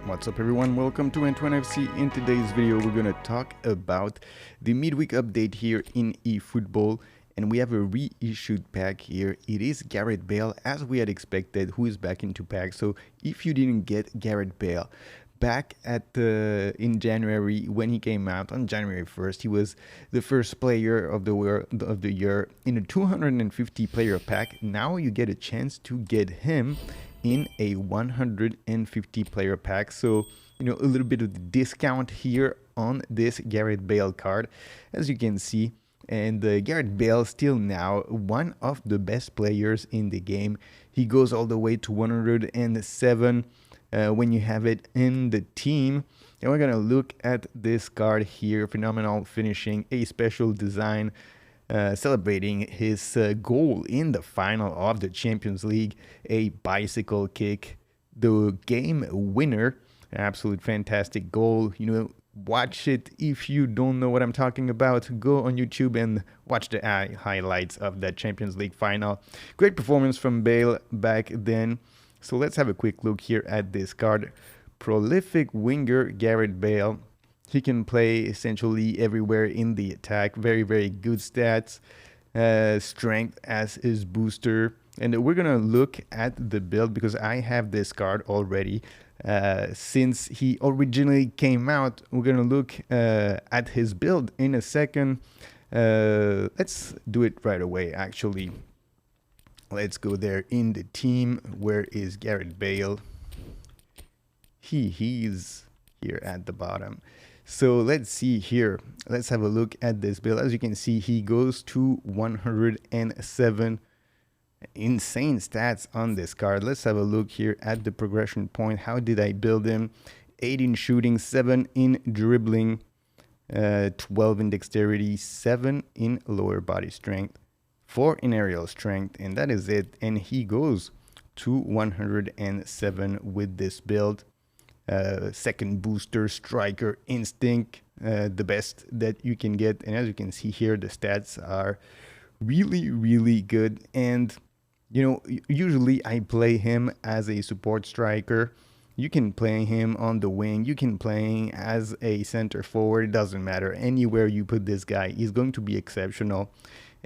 What's up everyone, welcome to NTWANfc. In today's video we're going to talk about the midweek update here in eFootball, and we have a reissued pack here. It is Gareth Bale, as we had expected, who is back into pack. So if you didn't get Gareth Bale back in January when he came out on January 1st, he was the first player of the year in a 250 player pack. Now you get a chance to get him in a 150 player pack, so a little bit of the discount here on this Gareth Bale card, as you can see. And Gareth Bale still now one of the best players in the game. He goes all the way to 107 when you have it in the team. And we're gonna look at this card here. Phenomenal finishing, a special design, celebrating his goal in the final of the Champions League, a bicycle kick, the game winner. Absolute fantastic goal. Watch it. If you don't know what I'm talking about, go on YouTube and watch the highlights of that Champions League final. Great performance from Bale back then. So let's have a quick look here at this card. Prolific winger Gareth Bale. He can play essentially everywhere in the attack. Very, very good stats. Strength as his booster. And we're going to look at the build because I have this card already. Since he originally came out, we're going to look at his build in a second. Let's do it right away, actually. Let's go there in the team. Where is Gareth Bale? He's here at the bottom. So let's see here. Let's have a look at this build. As you can see, he goes to 107. Insane stats on this card. Let's have a look here at the progression point. How did I build him? 8 in shooting, 7 in dribbling, 12 in dexterity, 7 in lower body strength, 4 in aerial strength, and that is it. And he goes to 107 with this build. Second booster, striker, instinct, the best that you can get. And as you can see here, the stats are really, really good. And usually I play him as a support striker. You can play him on the wing, you can play as a center forward. It doesn't matter. Anywhere you put this guy, he's going to be exceptional.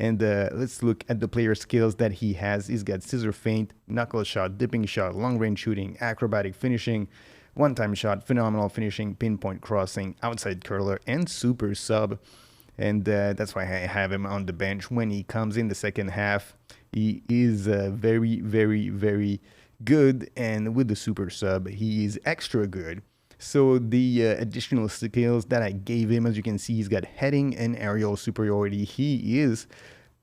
And let's look at the player skills that he has. He's got scissor feint, knuckle shot, dipping shot, long range shooting, acrobatic finishing, one-time shot, phenomenal finishing, pinpoint crossing, outside curler, and super sub. And that's why I have him on the bench. When he comes in the second half, he is very, very, very good. And with the super sub, he is extra good. So the additional skills that I gave him, as you can see, he's got heading and aerial superiority. He is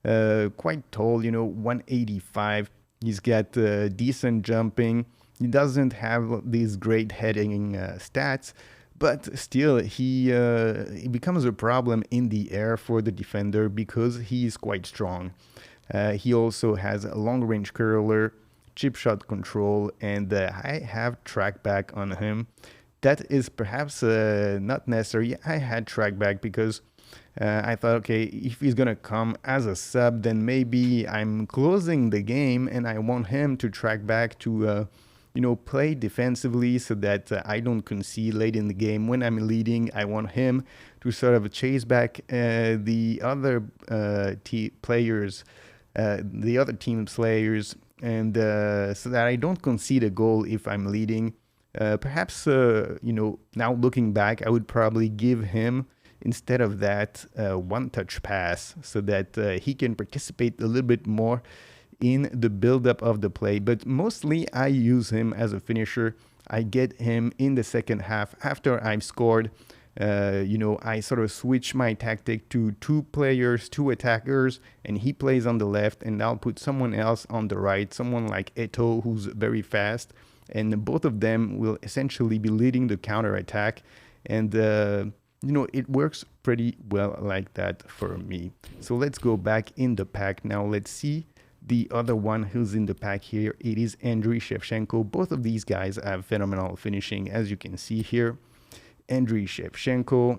quite tall, 185. He's got decent jumping. He doesn't have these great heading stats, but still he becomes a problem in the air for the defender because he is quite strong. He also has a long range curler, chip shot control, and I have track back on him. That is perhaps not necessary. I had track back because I thought, okay, if he's gonna come as a sub, then maybe I'm closing the game and I want him to track back to play defensively so that I don't concede late in the game. When I'm leading, I want him to sort of chase back the other players, the other team's players, and so that I don't concede a goal if I'm leading. Perhaps, now looking back, I would probably give him, instead of that, one-touch pass so that he can participate a little bit more in the build-up of the play. But mostly I use him as a finisher. I get him in the second half after I've scored. I sort of switch my tactic to 2 players, 2 attackers, and he plays on the left, and I'll put someone else on the right, someone like Eto, who's very fast, and both of them will essentially be leading the counter attack. And it works pretty well like that for me. So let's go back in the pack now. Let's see the other one who's in the pack here. It is Shevchenko. Both of these guys have phenomenal finishing, as you can see here. Shevchenko,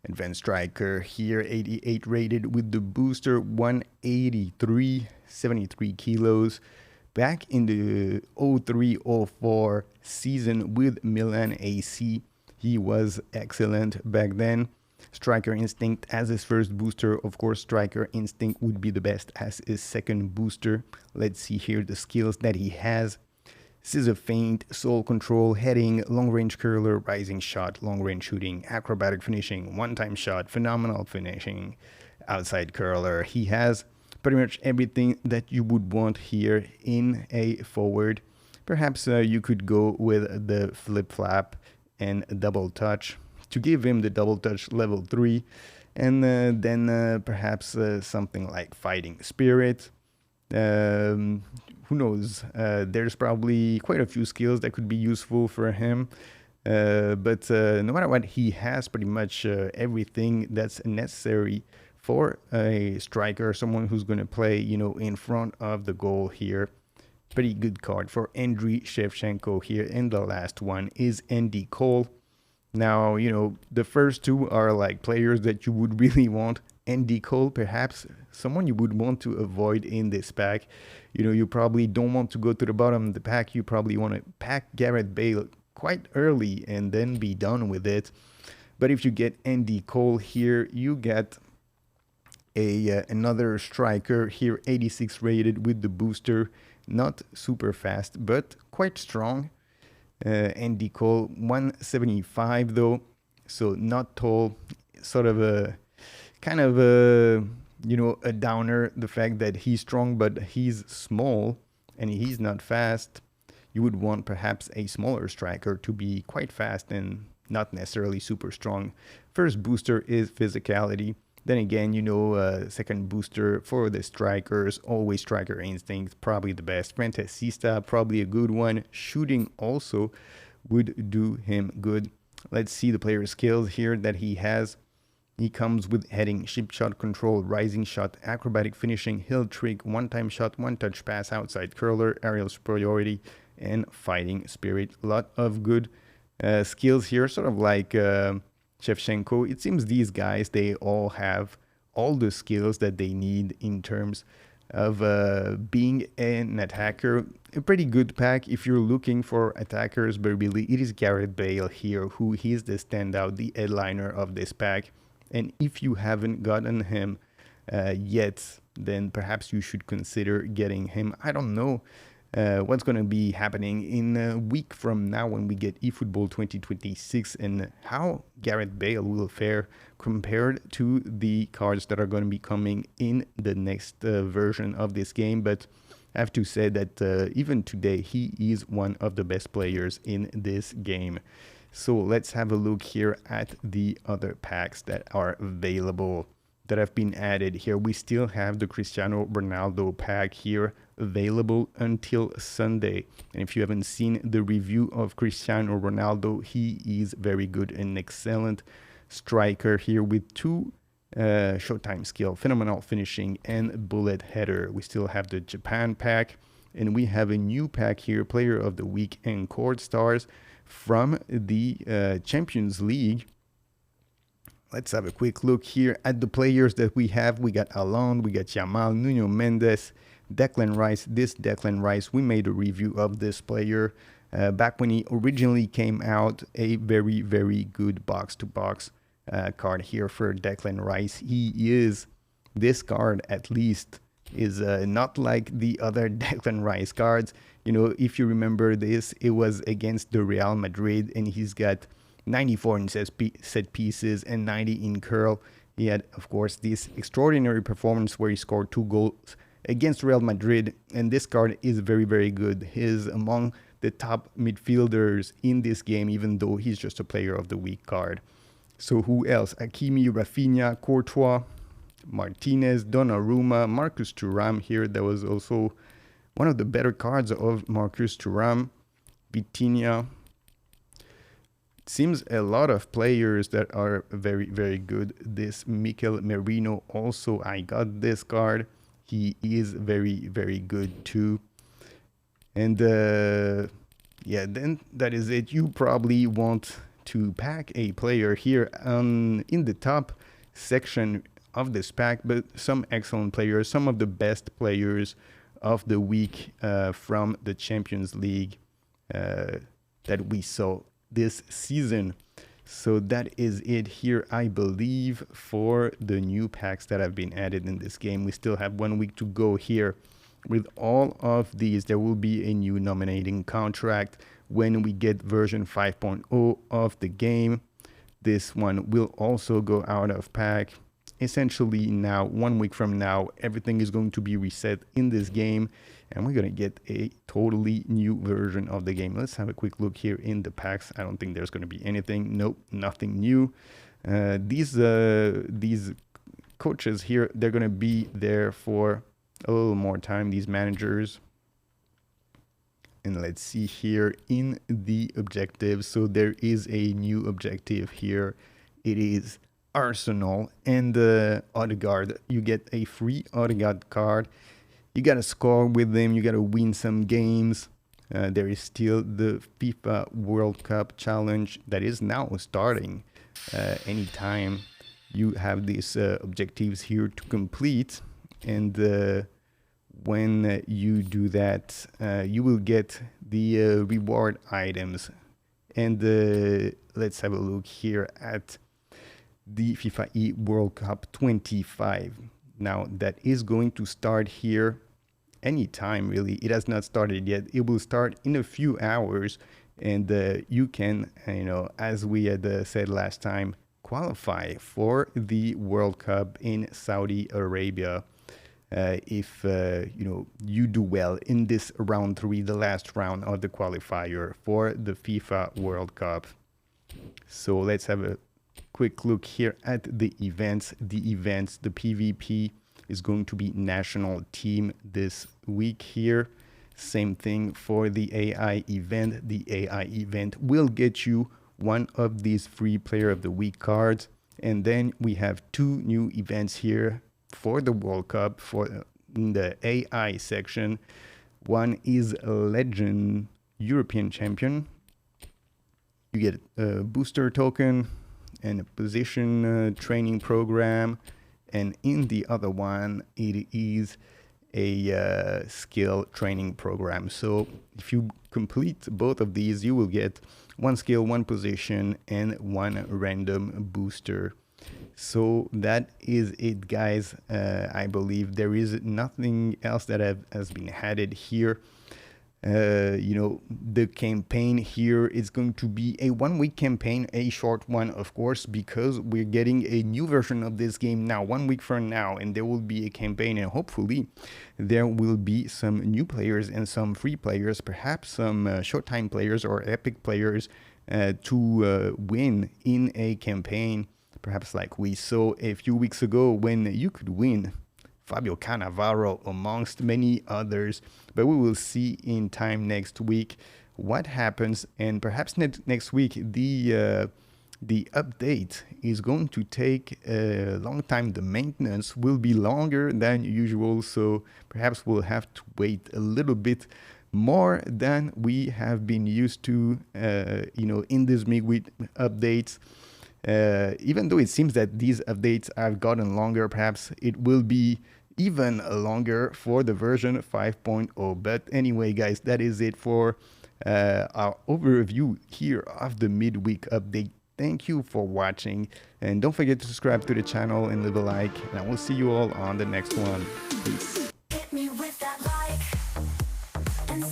advanced striker here, 88 rated with the booster, 183, 73 kilos. Back in the 03-04 season with Milan AC, he was excellent back then. Striker Instinct as his first booster. Of course, Striker Instinct would be the best as his second booster. Let's see here the skills that he has. Scissor feint, soul control, heading, long range curler, rising shot, long range shooting, acrobatic finishing, one-time shot, phenomenal finishing, outside curler. He has pretty much everything that you would want here in a forward. Perhaps you could go with the flip flap and double touch to give him the double touch level 3, and then perhaps something like fighting spirit. Who knows? There's probably quite a few skills that could be useful for him. But no matter what, he has pretty much everything that's necessary for a striker, someone who's going to play, in front of the goal here. Pretty good card for Andriy Shevchenko here. And the last one is Andy Cole. Now, the first two are like players that you would really want. Andy Cole, perhaps someone you would want to avoid in this pack. You probably don't want to go to the bottom of the pack. You probably want to pack Gareth Bale quite early and then be done with it. But if you get Andy Cole here, you get another striker here, 86 rated with the booster. Not super fast, but quite strong. Andy Cole, 175 though, so not tall. Sort of a kind of a downer, the fact that he's strong but he's small and he's not fast. You would want perhaps a smaller striker to be quite fast and not necessarily super strong. First booster is physicality. Then again, second booster for the strikers, always Striker Instinct, probably the best. Fantasista, probably a good one. Shooting also would do him good. Let's see the player skills here that he has. He comes with heading, ship shot control, rising shot, acrobatic finishing, hill trick, one-time shot, one-touch pass, outside curler, aerial superiority, and fighting spirit. A lot of good skills here, sort of like Shevchenko. It seems these guys, they all have all the skills that they need in terms of being an attacker. A pretty good pack if you're looking for attackers, but really it is Gareth Bale here who is the standout, the headliner of this pack. And if you haven't gotten him yet, then perhaps you should consider getting him. I don't know what's going to be happening in a week from now when we get eFootball 2026 and how Gareth Bale will fare compared to the cards that are going to be coming in the next version of this game. But I have to say that even today, he is one of the best players in this game. So let's have a look here at the other packs that are available, that have been added here. We still have the Cristiano Ronaldo pack here available until Sunday. And if you haven't seen the review of Cristiano Ronaldo, he is very good, an excellent striker here with 2 showtime skill, phenomenal finishing, and bullet header. We still have the Japan pack, and we have a new pack here, Player of the Week and Chord Stars from the Champions League. Let's have a quick look here at the players that we have. We got Alon, we got Yamal, Nuno Mendes, Declan Rice. This Declan Rice, we made a review of this player back when he originally came out. A very, very good box-to-box card here for Declan Rice. This card at least is not like the other Declan Rice cards. If you remember this, it was against the Real Madrid, and he's got 94 in set pieces and 90 in curl. He had, of course, this extraordinary performance where he scored 2 goals against Real Madrid, and this card is very, very good. He's among the top midfielders in this game, even though he's just a Player of the Week card. So who else? Hakimi, Rafinha, Courtois, Martinez, Donnarumma, Marcus Thuram here. That was also one of the better cards of Marcus Thuram. Vitinha. Seems a lot of players that are very, very good. This Mikel Merino also, I got this card. He is very, very good too. And yeah, then that is it. You probably want to pack a player here in the top section of this pack, but some excellent players, some of the best players of the week from the Champions League that we saw this season. So that is it here, I believe, for the new packs that have been added in this game. We still have 1 week to go here. With all of these, there will be a new nominating contract when we get version 5.0 of the game. This one will also go out of pack. Essentially now, 1 week from now, everything is going to be reset in this game, and we're going to get a totally new version of the game. Let's have a quick look here in the packs. I don't think there's going to be anything. Nope, nothing new. These coaches here, they're going to be there for a little more time, these managers. And let's see here in the objectives. So there is a new objective here. It is Arsenal and Odegaard. You get a free Odegaard card. You got to score with them. You got to win some games. There is still the FIFA World Cup challenge that is now starting. Anytime you have these objectives here to complete, and when you do that, you will get the reward items. And let's have a look here at the FIFA E World Cup 25. Now that is going to start here anytime, really. It has not started yet. It will start in a few hours, and you can, as we had said last time, qualify for the World Cup in Saudi Arabia if you do well in this round 3, the last round of the qualifier for the FIFA World Cup. So let's have a quick look here at the events. The PvP is going to be national team this week here. Same thing for the AI event. The AI event will get you one of these free player of the week cards. And then we have 2 new events here for the World Cup in the AI section. One is a Legend European Champion. You get a booster token and a position training program, and in the other one it is a skill training program. So if you complete both of these, you will get 1 skill, 1 position, and 1 random booster. So that is it, guys. I believe there is nothing else that has been added here. The campaign here is going to be a 1-week campaign, a short one, of course, because we're getting a new version of this game now, 1 week from now, and there will be a campaign, and hopefully there will be some new players and some free players, perhaps some short-time players or epic players to win in a campaign, perhaps like we saw a few weeks ago when you could win Fabio Cannavaro amongst many others. But we will see in time next week what happens, and perhaps next week the update is going to take a long time. The maintenance will be longer than usual, so perhaps we'll have to wait a little bit more than we have been used to in this midweek updates. Even though it seems that these updates have gotten longer, perhaps it will be even longer for the version 5.0. But anyway, guys, that is it for our overview here of the midweek update. Thank you for watching, and don't forget to subscribe to the channel and leave a like, and I will see you all on the next one. Peace. Hit me with that like and